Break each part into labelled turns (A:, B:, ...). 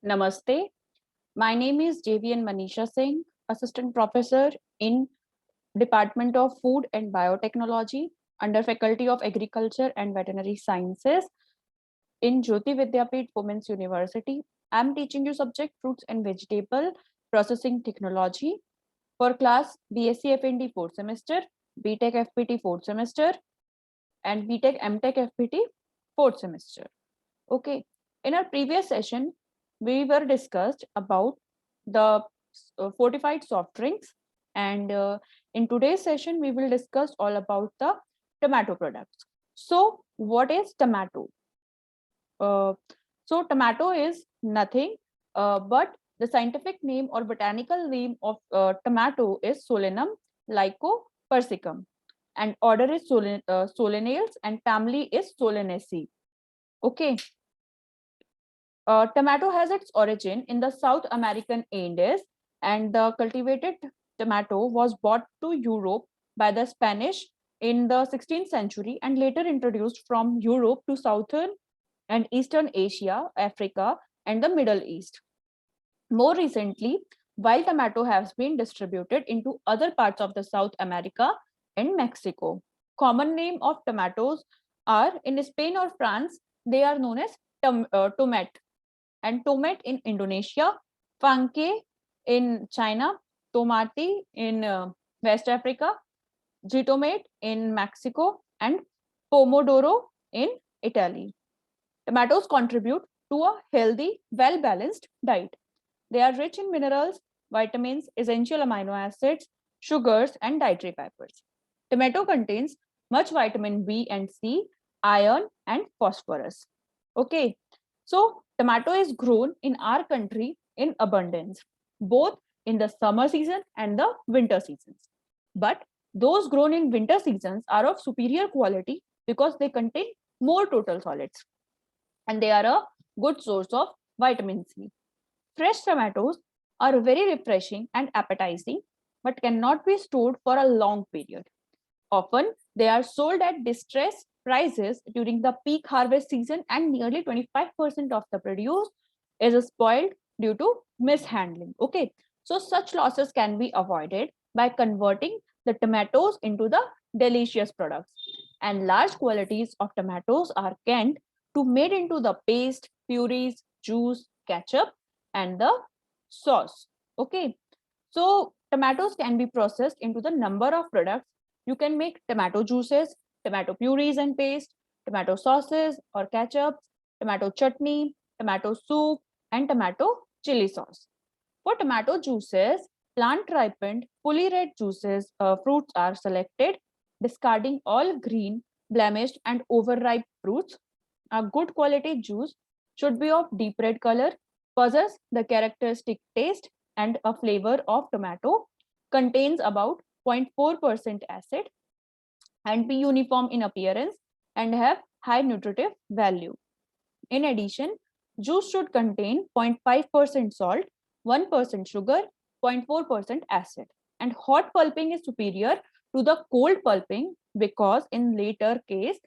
A: Namaste. My name is JVN Manisha Singh, Assistant Professor in Department of Food and Biotechnology under Faculty of Agriculture and Veterinary Sciences in Jyoti Vidyapeeth Women's University. I'm teaching you subject Fruits and Vegetable Processing Technology for class BSc FND 4th semester, BTech FPT 4th semester, and BTech MTech FPT 4th semester. Okay. In our previous session, we were discussed about the fortified soft drinks, and in today's session, we will discuss all about the tomato products. So, what is tomato? Uh, tomato is nothing, but the scientific name or botanical name of tomato is Solanum lycopersicum, and order is Solanaceae, and family is Solanaceae. Okay. Tomato has its origin in the South American Andes, and the cultivated tomato was brought to Europe by the Spanish in the 16th century and later introduced from Europe to Southern and Eastern Asia, Africa, and the Middle East. More recently, wild tomato has been distributed into other parts of the South America and Mexico. Common name of tomatoes are in Spain or France, they are known as tomate, and tomate in Indonesia, fanke in China, tomati in West Africa, gitomate in Mexico, and pomodoro in Italy. Tomatoes contribute to a healthy, well-balanced diet. They are rich in minerals, vitamins, essential amino acids, sugars, and dietary fibers. Tomato contains much vitamin B and C, iron, and phosphorus. Okay, so tomato is grown in our country in abundance, both in the summer season and the winter seasons. But those grown in winter seasons are of superior quality because they contain more total solids and they are a good source of vitamin C. Fresh tomatoes are very refreshing and appetizing, but cannot be stored for a long period. Often, they are sold at distress prices during the peak harvest season, and nearly 25% of the produce is spoiled due to mishandling. Okay, so such losses can be avoided by converting the tomatoes into the delicious products. And large quantities of tomatoes are canned to made into the paste, purees, juice, ketchup, and the sauce. Okay, so tomatoes can be processed into the number of products. You can make tomato juices, tomato purees and paste, tomato sauces or ketchups, tomato chutney, tomato soup, and tomato chili sauce. For tomato juices, plant ripened, fully red juices, fruits are selected, discarding all green, blemished, and overripe fruits. A good quality juice should be of deep red color, possess the characteristic taste and a flavor of tomato, contains about 0.4% acid, and be uniform in appearance and have high nutritive value. In addition, juice should contain 0.5% salt, 1% sugar, 0.4% acid. And hot pulping is superior to the cold pulping because in later case,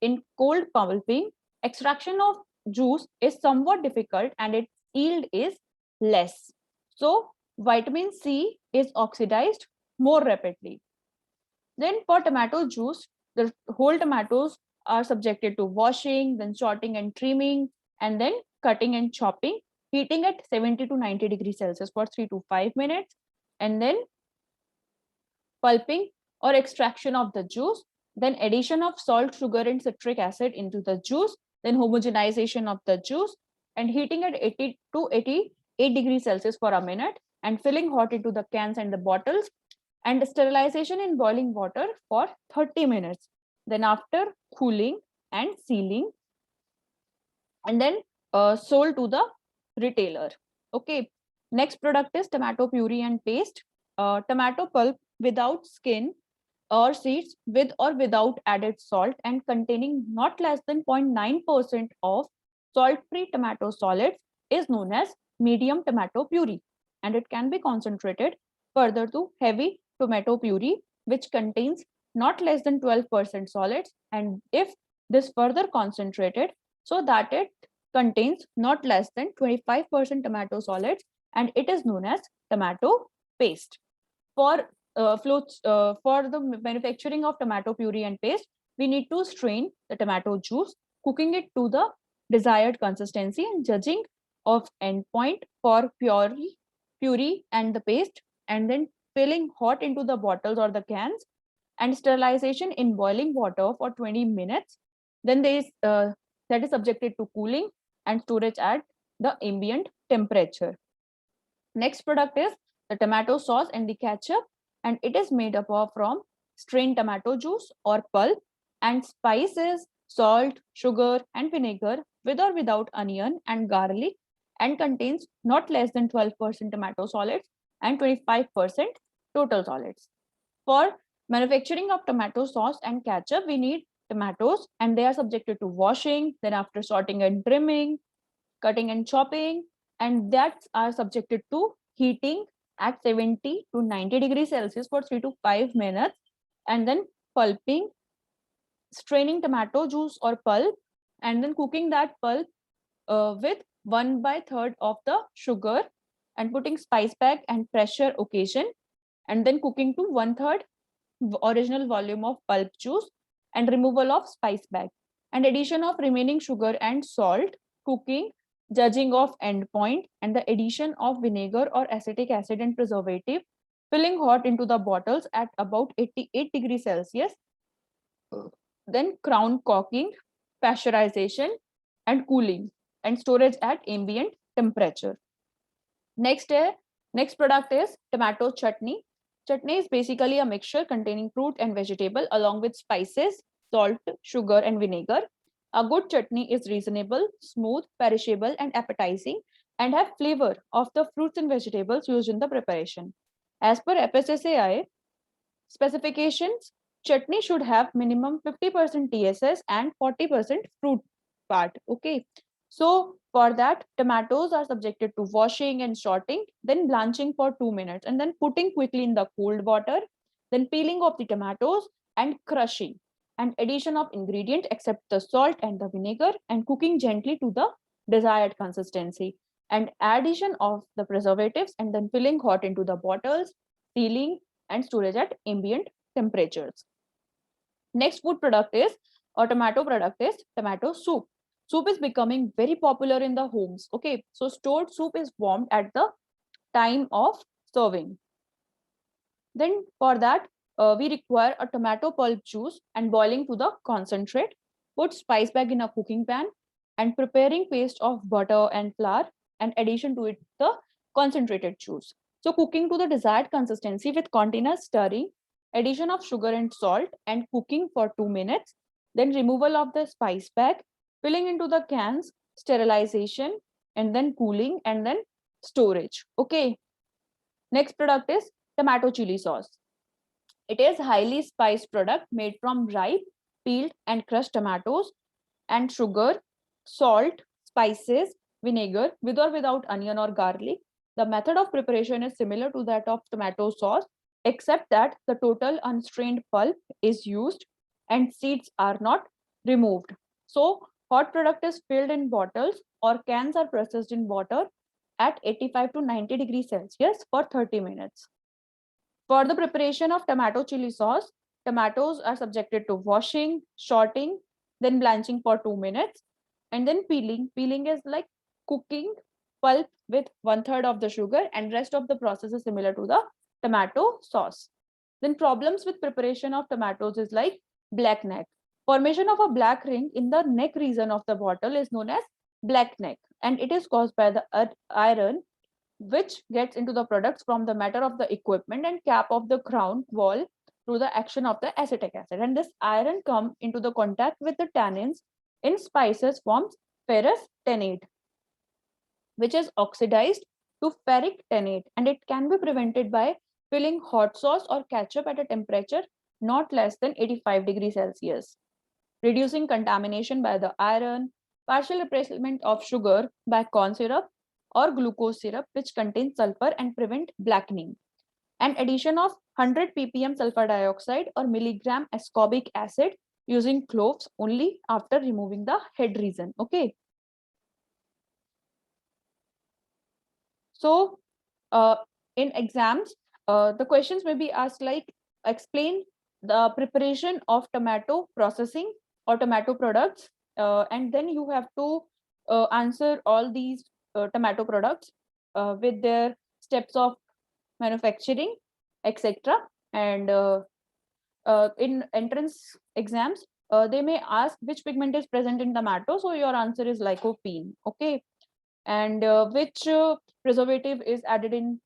A: in cold pulping, extraction of juice is somewhat difficult and its yield is less. So vitamin C is oxidized more rapidly. Then for tomato juice, the whole tomatoes are subjected to washing, then sorting and trimming, and then cutting and chopping, heating at 70 to 90 degrees Celsius for 3 to 5 minutes, and then pulping or extraction of the juice, then addition of salt, sugar, and citric acid into the juice, then homogenization of the juice, and heating at 80 to 88 degrees Celsius for a minute, and filling hot into the cans and the bottles, and sterilization in boiling water for 30 minutes. Then after cooling and sealing, and then sold to the retailer. Okay. Next product is tomato puree and paste. Tomato pulp without skin or seeds with or without added salt and containing not less than 0.9% of salt-free tomato solids is known as medium tomato puree, and it can be concentrated further to heavy tomato puree, which contains not less than 12% solids, and if this further concentrated so that it contains not less than 25% tomato solids, and it is known as tomato paste. For for the manufacturing of tomato puree and paste, we need to strain the tomato juice, cooking it to the desired consistency, and judging of endpoint for puree and the paste, and then filling hot into the bottles or the cans, and sterilization in boiling water for 20 minutes. Then that is subjected to cooling and storage at the ambient temperature. Next product is the tomato sauce and the ketchup, and it is made up of from strained tomato juice or pulp and spices, salt, sugar, and vinegar with or without onion and garlic, and contains not less than 12% tomato solids and 25% total solids. For manufacturing of tomato sauce and ketchup, we need tomatoes, and they are subjected to washing, then after sorting and trimming, cutting and chopping, and that are subjected to heating at 70 to 90 degrees Celsius for 3 to 5 minutes, and then pulping, straining tomato juice or pulp, and then cooking that pulp with 1/3 of the sugar, and putting spice pack and pressure occasion, and then cooking to 1/3 original volume of pulp juice, and removal of spice bag, and addition of remaining sugar and salt, cooking, judging of endpoint, and the addition of vinegar or acetic acid and preservative, filling hot into the bottles at about 88 degrees Celsius, then crown corking, pasteurization, and cooling, and storage at ambient temperature. Next product is tomato chutney. Chutney is basically a mixture containing fruit and vegetable along with spices, salt, sugar, and vinegar. A good chutney is reasonable, smooth, perishable, and appetizing, and have flavor of the fruits and vegetables used in the preparation. As per FSSAI specifications, chutney should have minimum 50% TSS and 40% fruit part. Okay. So for that, tomatoes are subjected to washing and sorting, then blanching for 2 minutes, and then putting quickly in the cold water, then peeling of the tomatoes and crushing, and addition of ingredient except the salt and the vinegar, and cooking gently to the desired consistency, and addition of the preservatives, and then filling hot into the bottles, sealing, and storage at ambient temperatures. Next food product is, or tomato product is, tomato soup. Soup is becoming very popular in the homes. Okay, so stored soup is warmed at the time of serving. Then for that, we require a tomato pulp juice and boiling to the concentrate. Put spice bag in a cooking pan, and preparing paste of butter and flour, and addition to it the concentrated juice. So cooking to the desired consistency with continuous stirring, addition of sugar and salt, and cooking for 2 minutes. Then removal of the spice bag, filling into the cans, sterilization, and then cooling, and then storage. Okay. Next product is tomato chili sauce. It is highly spiced product made from ripe, peeled, and crushed tomatoes and sugar, salt, spices, vinegar, with or without onion or garlic. The method of preparation is similar to that of tomato sauce, except that the total unstrained pulp is used and seeds are not removed. So, hot product is filled in bottles or cans are processed in water at 85 to 90 degrees Celsius for 30 minutes. For the preparation of tomato chili sauce, tomatoes are subjected to washing, sorting, then blanching for 2 minutes, and then peeling. Peeling is like cooking pulp with 1/3 of the sugar, and rest of the process is similar to the tomato sauce. Then problems with preparation of tomatoes is like black neck. Formation of a black ring in the neck region of the bottle is known as black neck, and it is caused by the iron which gets into the products from the matter of the equipment and cap of the crown wall through the action of the acetic acid. And this iron come into the contact with the tannins in spices forms ferrous tannate, which is oxidized to ferric tannate, and it can be prevented by filling hot sauce or ketchup at a temperature not less than 85 degrees Celsius, reducing contamination by the iron, partial replacement of sugar by corn syrup or glucose syrup which contains sulfur and prevent blackening, and addition of 100 ppm sulfur dioxide or milligram ascorbic acid using cloves only after removing the head region. Okay. So in exams, the questions may be asked like, explain the preparation of tomato processing or tomato products, and then you have to answer all these tomato products with their steps of manufacturing, etc. And in entrance exams, they may ask which pigment is present in tomato, so your answer is lycopene. Okay. And which preservative is added in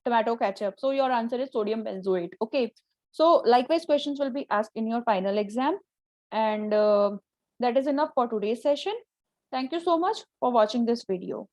A: tomato ketchup, so your answer is sodium benzoate. Okay. So likewise questions will be asked in your final exam. And that is enough for today's session. Thank you so much for watching this video.